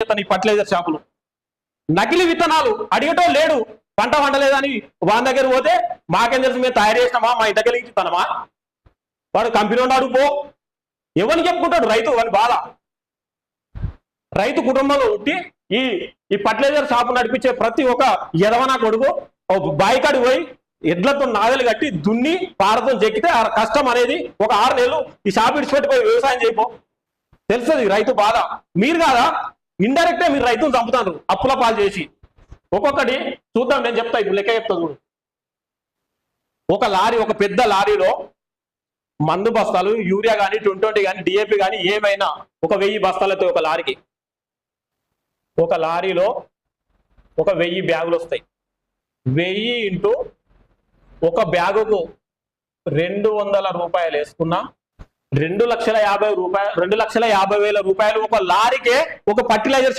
చేస్తాను ఈ ఫర్టిలైజర్ షాపులు. నకిలీ విత్తనాలు అడిగటో లేడు, పంట వండలేదని వాని దగ్గర పోతే మాకేం తెలుసు, మేము తయారు చేసినామా, మా ఇంటి దగ్గర ఇస్తానమా, వాడు కంపెనీ ఉన్నాడు పో. ఎవరిని చెప్పుకుంటాడు రైతు వాని బాధ? రైతు కుటుంబంలో ఉండి ఈ ఫర్టిలైజర్ షాపు నడిపించే ప్రతి ఒక్క ఎదవనా కొడుకు బాయికాడి పోయి ఎడ్లతో నాగలు కట్టి దున్ని పారతో చెక్కితే ఆ కష్టం అనేది ఒక 6 నెలలు ఈ షాప్ ఇడిచిపెట్టిపోయి వ్యవసాయం చేయపో, తెలుస్తుంది రైతు బాధ. మీరు కాదా ఇండైరెక్టే మీరు రైతును చంపుతారు అప్పుల పాలు చేసి. ఒక్కొక్కటి చూద్దాం, నేను చెప్తా, ఇప్పుడు లెక్క చెప్తా చూడు. ఒక లారీ, ఒక పెద్ద లారీలో మందు బస్తాలు, యూరియా కానీ 20 కానీ డిఏపి కానీ ఏమైనా ఒక 1000 బస్తాలతో ఒక లారీకి, ఒక లారీలో ఒక 1000 బ్యాగులు వస్తాయి. 1000 ఇంటూ ఒక బ్యాగుకు 200 రూపాయలు వేసుకున్నా 2,50,000 రూపాయలు, 2,50,000 రూపాయలు ఒక లారీకే ఒక ఫర్టిలైజర్